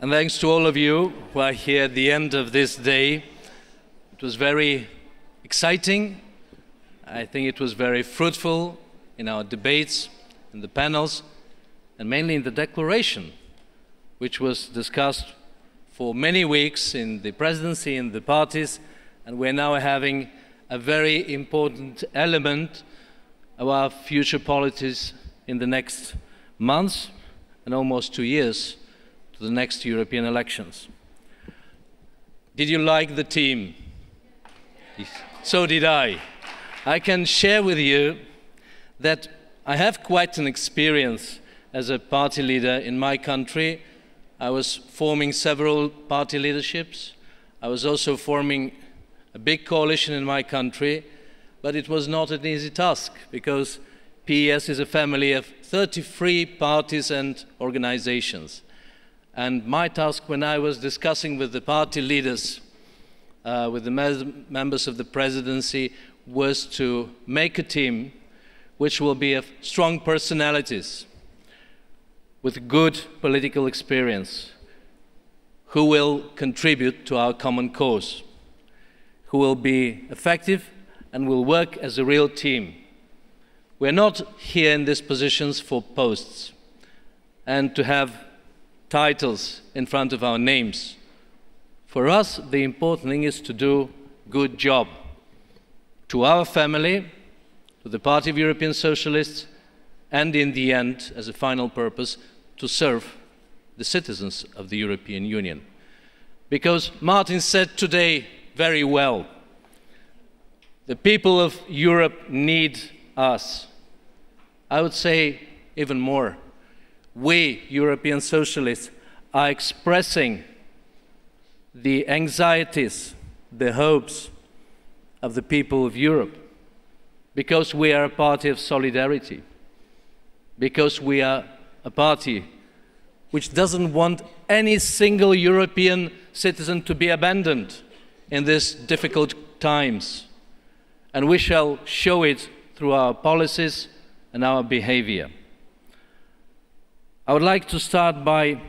And thanks to all of you who are here at the end of this day. It was very exciting. I think it was very fruitful in our debates, in the panels, and mainly in the declaration, which was discussed for many weeks in the presidency, in the parties, and we're now having a very important element of our future policies in the next months and almost 2 years to the next European elections. Did you like the team? So did I. I can share with you that I have quite an experience as a party leader in my country. I was forming several party leaderships. I was also forming a big coalition in my country, but it was not an easy task because PES is a family of 33 parties and organizations. And my task when I was discussing with the party leaders, with the members of the presidency, was to make a team which will be of strong personalities, with good political experience, who will contribute to our common cause, who will be effective and will work as a real team. We're not here in these positions for posts and to have titles in front of our names. For us, the important thing is to do a good job to our family, to the Party of European Socialists, and in the end, as a final purpose, to serve the citizens of the European Union. Because Martin said today very well, the people of Europe need us. I would say even more. We, European socialists, are expressing the anxieties, the hopes of the people of Europe, because we are a party of solidarity, because we are a party which doesn't want any single European citizen to be abandoned in these difficult times. And we shall show it through our policies and our behavior. I would like to start by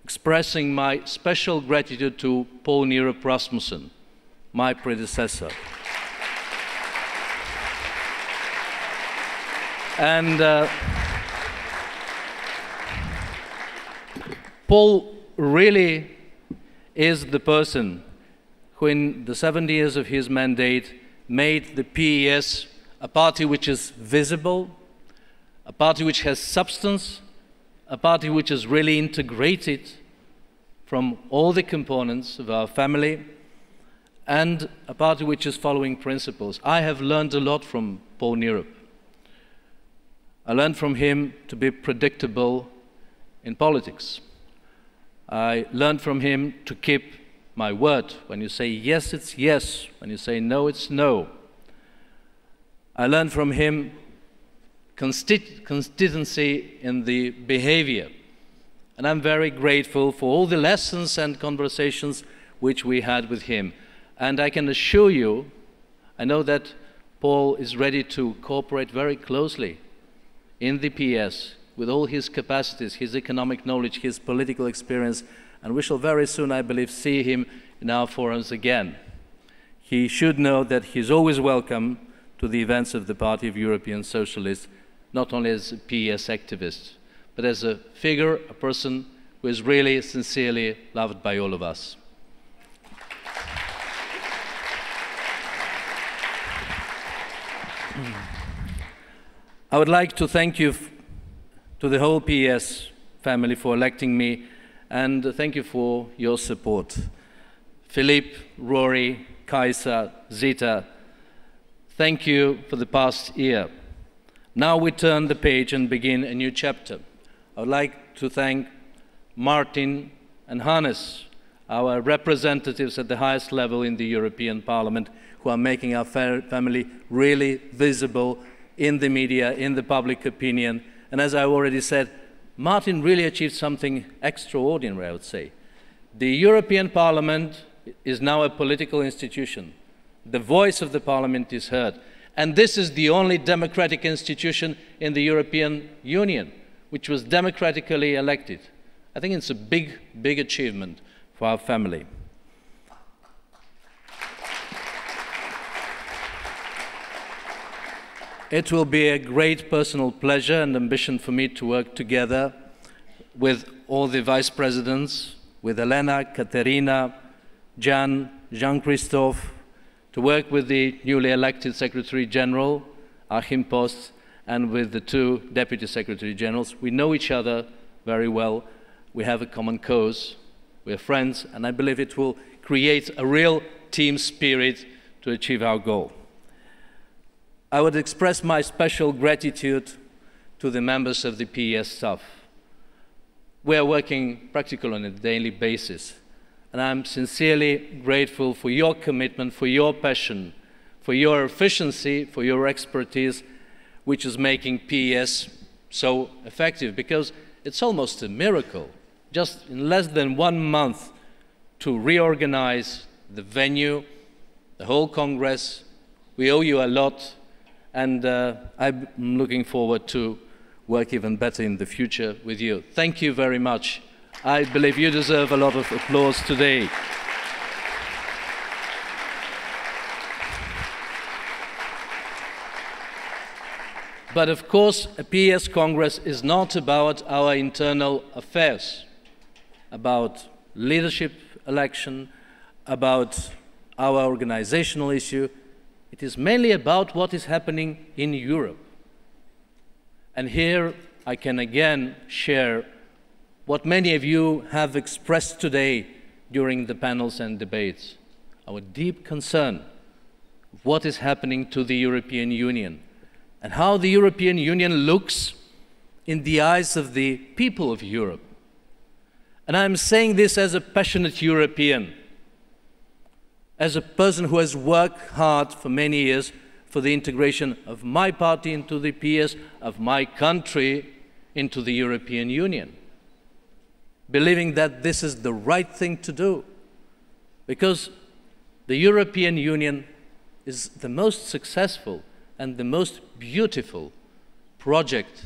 expressing my special gratitude to Poul Nyrup Rasmussen, my predecessor. And Paul really is the person who in the 7 years of his mandate made the PES a party which is visible, a party which has substance, a party which is really integrated from all the components of our family, and a party which is following principles. I have learned a lot from Poul Nyrup. I learned from him to be predictable in politics. I learned from him to keep my word. When you say yes, it's yes. When you say no, it's no. I learned from him consistency in the behavior. And I'm very grateful for all the lessons and conversations which we had with him. And I can assure you, I know that Paul is ready to cooperate very closely in the PES with all his capacities, his economic knowledge, his political experience, and we shall very soon, I believe, see him in our forums again. He should know that he's always welcome to the events of the Party of European Socialists, not only as a PES activist, but as a figure, a person who is really sincerely loved by all of us. I would like to thank you to the whole PES family for electing me, and thank you for your support. Philippe, Rory, Kaisa, Zita, thank you for the past year. Now we turn the page and begin a new chapter. I would like to thank Martin and Hannes, our representatives at the highest level in the European Parliament, who are making our family really visible in the media, in the public opinion. And as I already said, Martin really achieved something extraordinary, I would say. The European Parliament is now a political institution. The voice of the Parliament is heard. And this is the only democratic institution in the European Union which was democratically elected. I think it's a big, big achievement for our family. It will be a great personal pleasure and ambition for me to work together with all the vice presidents, with Elena, Katerina, Jan, Jean-Christophe, to work with the newly elected Secretary General, Achim Post, and with the two Deputy Secretary Generals. We know each other very well. We have a common cause. We are friends, and I believe it will create a real team spirit to achieve our goal. I would express my special gratitude to the members of the PES staff. We are working practically on a daily basis, and I'm sincerely grateful for your commitment, for your passion, for your efficiency, for your expertise, which is making PES so effective, because it's almost a miracle, just in less than 1 month, to reorganize the venue, the whole Congress. We owe you a lot, and I'm looking forward to work even better in the future with you. Thank you very much. I believe you deserve a lot of applause today. But of course, a PES Congress is not about our internal affairs, about leadership election, about our organizational issue. It is mainly about what is happening in Europe. And here I can again share what many of you have expressed today during the panels and debates, our deep concern of what is happening to the European Union and how the European Union looks in the eyes of the people of Europe. And I'm saying this as a passionate European, as a person who has worked hard for many years for the integration of my party into the PES, of my country into the European Union, believing that this is the right thing to do, because the European Union is the most successful and the most beautiful project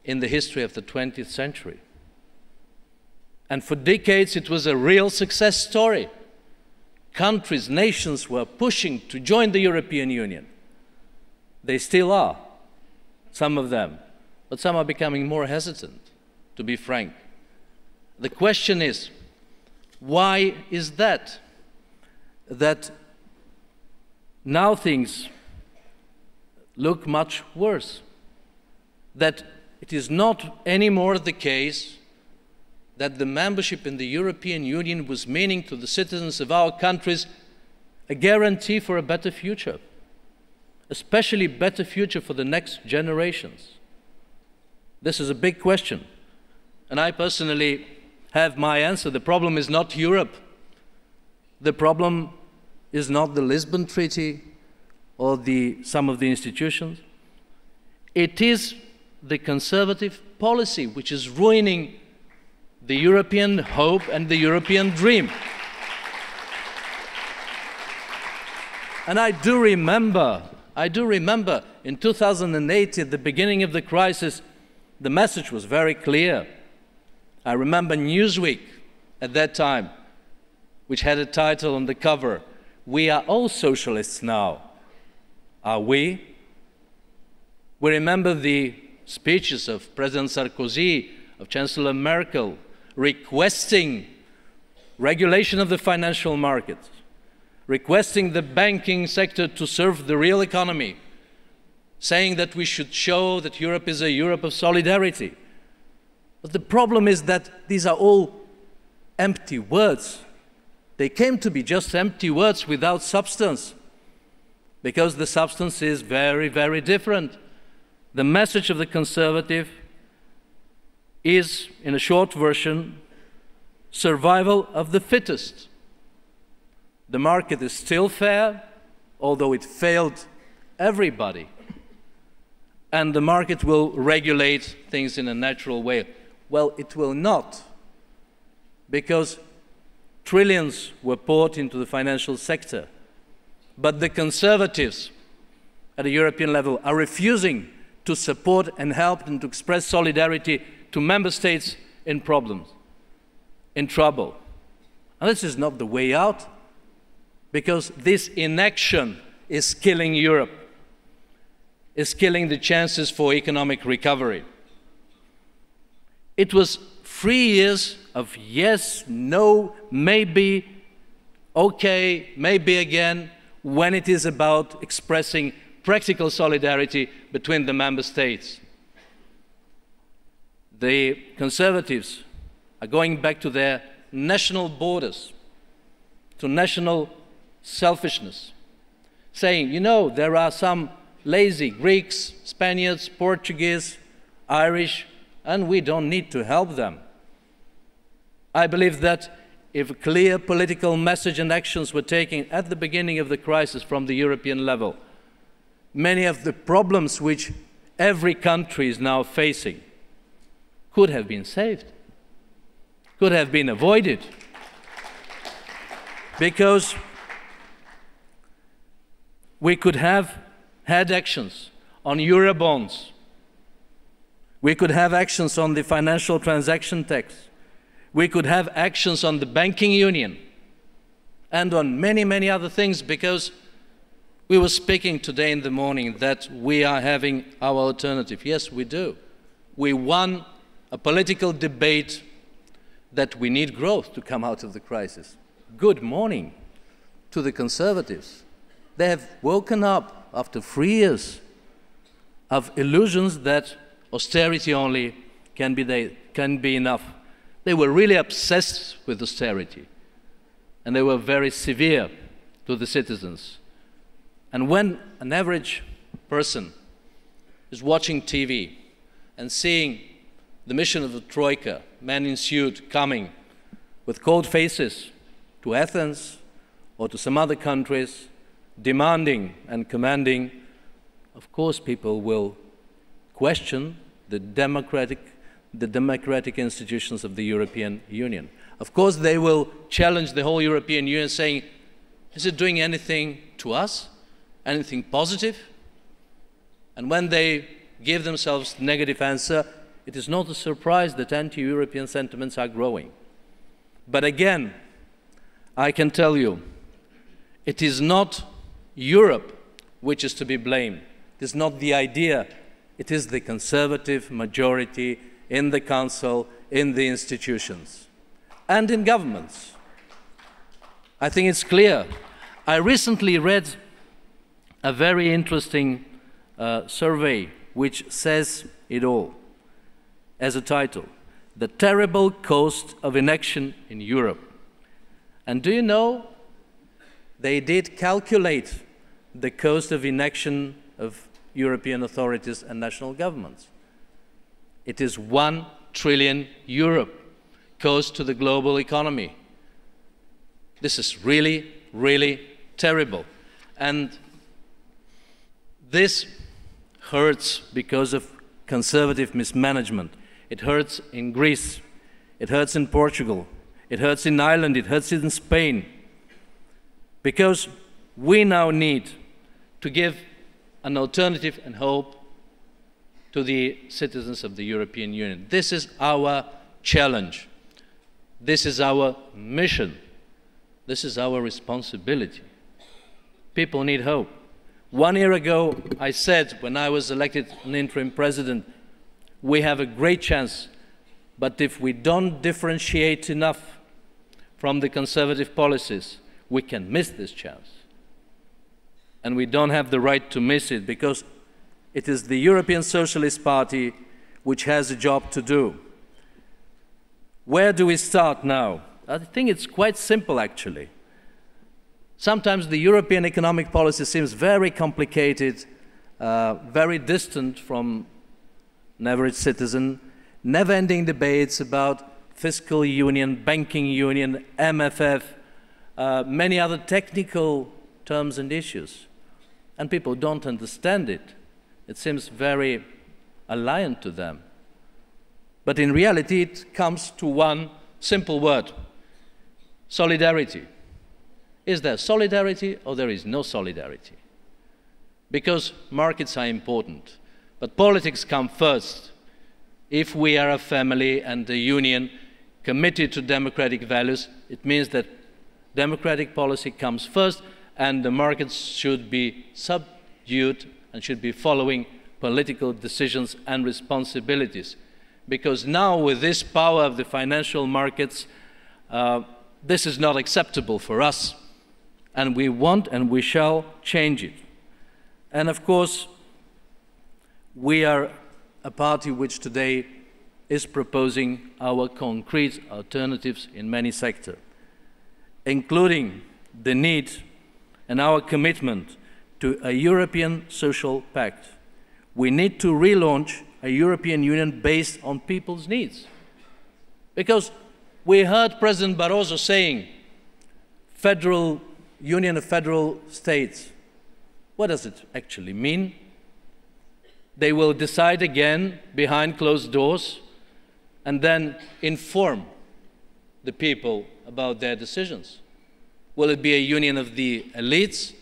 in the history of the 20th century. And for decades it was a real success story. Countries, nations were pushing to join the European Union. They still are, some of them, but some are becoming more hesitant, to be frank. The question is, why is that? That now things look much worse. That it is not anymore the case that the membership in the European Union was meaning to the citizens of our countries a guarantee for a better future, especially better future for the next generations. This is a big question, and I personally have my answer. The problem is not Europe. The problem is not the Lisbon Treaty or some of the institutions. It is the conservative policy which is ruining the European hope and the European dream. And I do remember in 2008, at the beginning of the crisis, the message was very clear. I remember Newsweek at that time, which had a title on the cover, "We are all socialists now." Are we? We remember the speeches of President Sarkozy, of Chancellor Merkel, requesting regulation of the financial markets, requesting the banking sector to serve the real economy, saying that we should show that Europe is a Europe of solidarity. But the problem is that these are all empty words. They came to be just empty words without substance, because the substance is very, very different. The message of the conservative is, in a short version, survival of the fittest. The market is still fair, although it failed everybody. And the market will regulate things in a natural way. Well, it will not, because trillions were poured into the financial sector. But the conservatives at a European level are refusing to support and help and to express solidarity to member states in problems. in trouble. And this is not the way out, because this inaction is killing Europe, is killing the chances for economic recovery. It was 3 years of yes, no, maybe, okay, maybe again, when it is about expressing practical solidarity between the member states. The Conservatives are going back to their national borders, to national selfishness, saying, you know, there are some lazy Greeks, Spaniards, Portuguese, Irish, and we don't need to help them. I believe that if a clear political message and actions were taken at the beginning of the crisis from the European level, many of the problems which every country is now facing could have been saved, could have been avoided, because we could have had actions on Eurobonds, we could have actions on the financial transaction tax, we could have actions on the banking union, and on many, many other things, because we were speaking today in the morning that we are having our alternative. Yes, we do. We won a political debate that we need growth to come out of the crisis. Good morning to the Conservatives. They have woken up after 3 years of illusions that austerity only can be enough. They were really obsessed with austerity, and they were very severe to the citizens. And when an average person is watching TV and seeing the mission of the Troika, men in suit coming with cold faces to Athens or to some other countries, demanding and commanding, of course people will question the democratic institutions of the European Union. Of course they will challenge the whole European Union, saying, is it doing anything to us? Anything positive? And when they give themselves negative answer, it is not a surprise that anti-European sentiments are growing. But again, I can tell you, it is not Europe which is to be blamed. It is not the idea. It is the Conservative majority in the Council, in the institutions, and in governments. I think it's clear. I recently read a very interesting survey which says it all, as a title, The Terrible Cost of Inaction in Europe. And do you know, they did calculate the cost of inaction of European authorities and national governments. It is 1 trillion euro cost to the global economy. This is really, really terrible. And this hurts because of Conservative mismanagement. It hurts in Greece, it hurts in Portugal, it hurts in Ireland, it hurts in Spain. Because we now need to give an alternative and hope to the citizens of the European Union. This is our challenge. This is our mission. This is our responsibility. People need hope. 1 year ago, I said, when I was elected an interim president, we have a great chance, but if we don't differentiate enough from the Conservative policies, we can miss this chance. And we don't have the right to miss it, because it is the European Socialist Party which has a job to do. Where do we start now? I think it's quite simple, actually. Sometimes the European economic policy seems very complicated, very distant from an average citizen, never-ending debates about fiscal union, banking union, MFF, many other technical terms and issues. And people don't understand it. It seems very alien to them. But in reality, it comes to one simple word: solidarity. Is there solidarity or there is no solidarity? Because markets are important, but politics come first. If we are a family and a union, committed to democratic values, it means that democratic policy comes first, and the markets should be subdued and should be following political decisions and responsibilities. Because now, with this power of the financial markets, this is not acceptable for us, and we want and we shall change it. And of course, we are a party which today is proposing our concrete alternatives in many sectors, including the need and our commitment to a European social pact. We need to relaunch a European Union based on people's needs. Because we heard President Barroso saying, Federal Union of Federal States. What does it actually mean? They will decide again behind closed doors and then inform the people about their decisions. Will it be a union of the elites?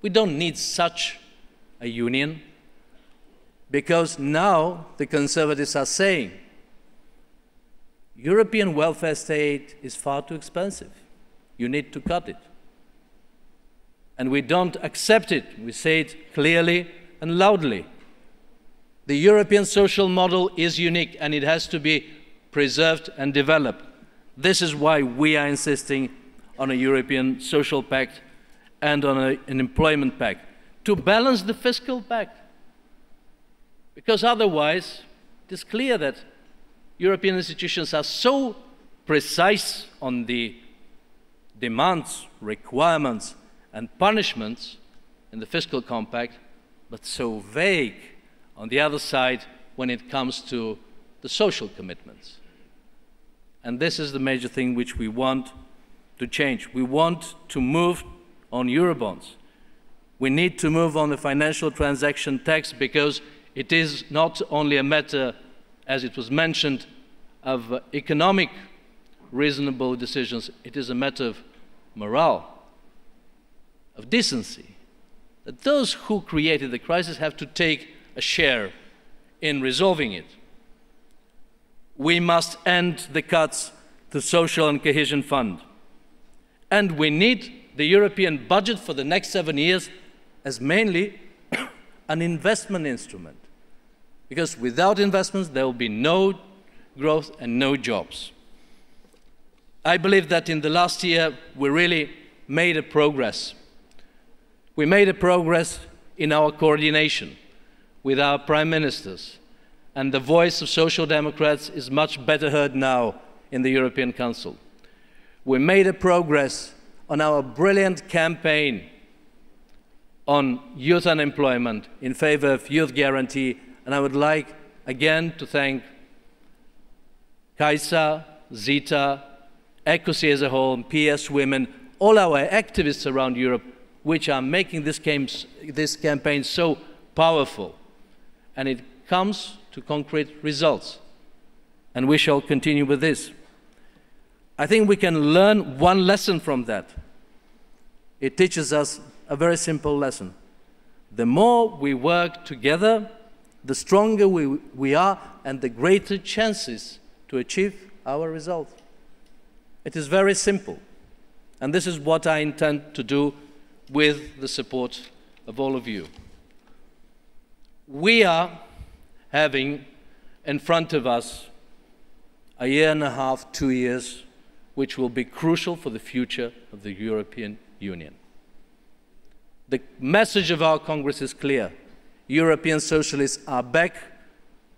We don't need such a union, because now the conservatives are saying European welfare state is far too expensive. You need to cut it. And we don't accept it. We say it clearly and loudly. The European social model is unique, and it has to be preserved and developed. This is why we are insisting on a European social pact and on an employment pact, to balance the fiscal pact. Because otherwise, it is clear that European institutions are so precise on the demands, requirements, and punishments in the fiscal compact, but so vague on the other side when it comes to the social commitments. And this is the major thing which we want to change. We want to move on Eurobonds. We need to move on the financial transaction tax, because it is not only a matter, as it was mentioned, of economic reasonable decisions, it is a matter of morale, of decency, that those who created the crisis have to take a share in resolving it. We must end the cuts to social and cohesion fund. And we need the European budget for the next 7 years as mainly an investment instrument. Because without investments, there will be no growth and no jobs. I believe that in the last year, we really made a progress. We made a progress in our coordination with our prime ministers, and the voice of Social Democrats is much better heard now in the European Council. We made a progress on our brilliant campaign on youth unemployment in favor of youth guarantee, and I would like again to thank Kaisa, Zita, ECOSI as a whole, and PES Women, all our activists around Europe, which are making this campaign so powerful. And it comes to concrete results. And we shall continue with this. I think we can learn one lesson from that. It teaches us a very simple lesson. The more we work together, the stronger we are, and the greater chances to achieve our result. It is very simple. And this is what I intend to do with the support of all of you. We are having in front of us a year and a half, 2 years, which will be crucial for the future of the European Union. The message of our Congress is clear. European socialists are back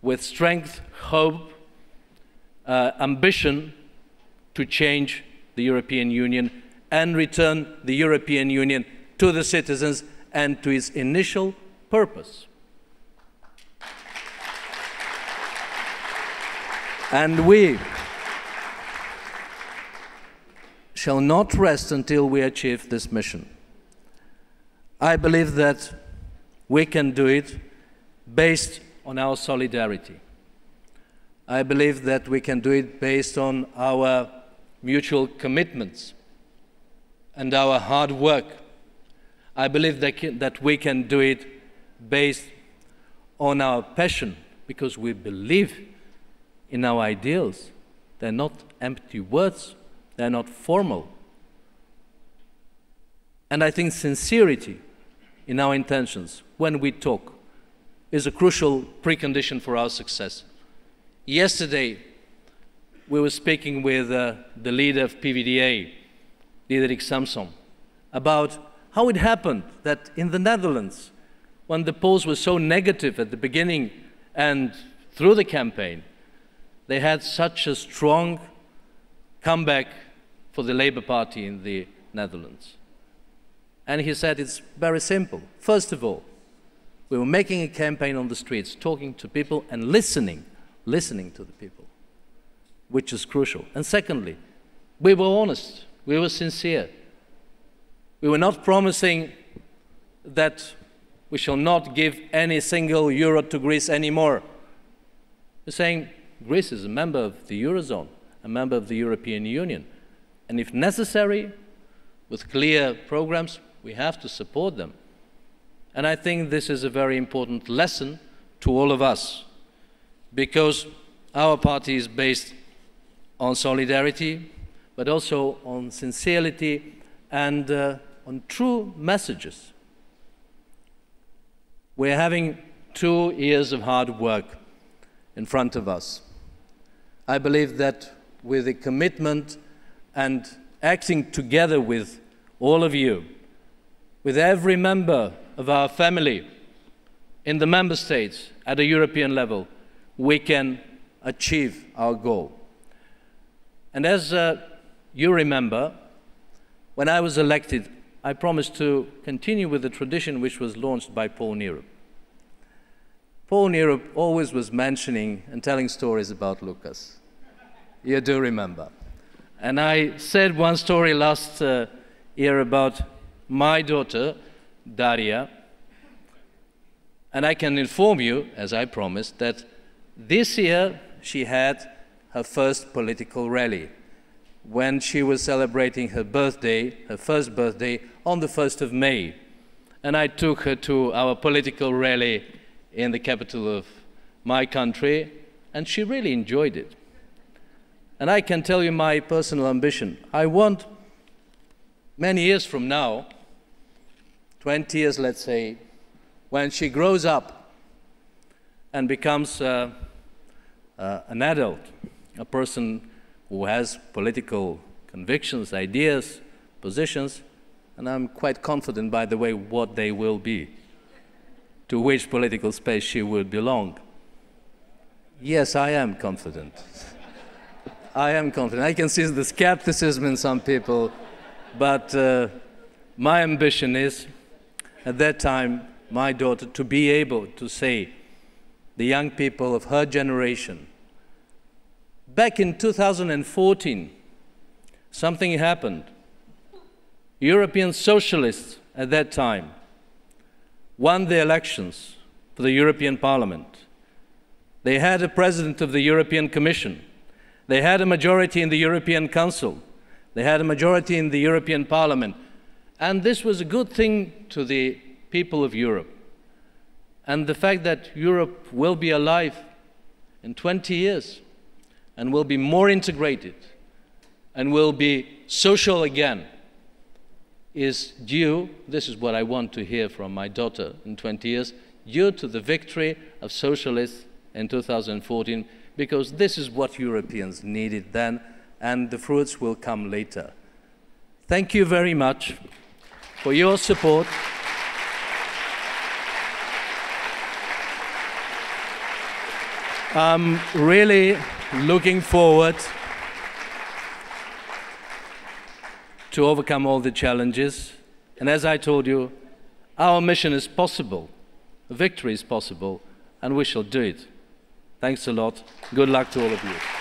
with strength, hope, ambition to change the European Union and return the European Union to the citizens and to its initial purpose. And we shall not rest until we achieve this mission. I believe that we can do it based on our solidarity. I believe that we can do it based on our mutual commitments and our hard work. I believe that we can do it based on our passion, because we believe in our ideals, They're not empty words. They're not formal. And I think sincerity in our intentions when we talk is a crucial precondition for our success. Yesterday, we were speaking with the leader of PVDA, Diederik Samson, about how it happened that in the Netherlands, when the polls were so negative at the beginning and through the campaign, they had such a strong comeback for the Labour Party in the Netherlands. And he said it's very simple. First of all, we were making a campaign on the streets, talking to people and listening to the people, which is crucial. And secondly, we were honest, we were sincere. We were not promising that we shall not give any single euro to Greece anymore. We're saying Greece is a member of the Eurozone, a member of the European Union. And if necessary, with clear programs, we have to support them. And I think this is a very important lesson to all of us, because our party is based on solidarity, but also on sincerity and on true messages. We're having 2 years of hard work in front of us. I believe that with the commitment and acting together with all of you, with every member of our family in the member states at a European level, we can achieve our goal. And as you remember, when I was elected, I promised to continue with the tradition which was launched by Paul Nehru. Paul Nehru always was mentioning and telling stories about Lucas. You do remember. And I said one story last year about my daughter, Daria, and I can inform you, as I promised, that this year she had her first political rally when she was celebrating her birthday, her first birthday, on the 1st of May. And I took her to our political rally in the capital of my country, and she really enjoyed it. And I can tell you my personal ambition. I want, many years from now, 20 years, let's say, when she grows up and becomes an adult, a person who has political convictions, ideas, positions, and I'm quite confident, by the way, what they will be, to which political space she will belong. Yes, I am confident. I am confident. I can see the skepticism in some people, but my ambition is, at that time, my daughter to be able to say, the young people of her generation, back in 2014, something happened. European socialists at that time won the elections for the European Parliament. They had a president of the European Commission. They had a majority in the European Council. They had a majority in the European Parliament. And this was a good thing to the people of Europe. And the fact that Europe will be alive in 20 years and will be more integrated and will be social again is due, this is what I want to hear from my daughter in 20 years, due to the victory of socialists in 2014, because this is what Europeans needed then, and the fruits will come later. Thank you very much for your support. I'm really looking forward to overcome all the challenges. And as I told you, our mission is possible. Victory is possible, and we shall do it. Thanks a lot. Good luck to all of you.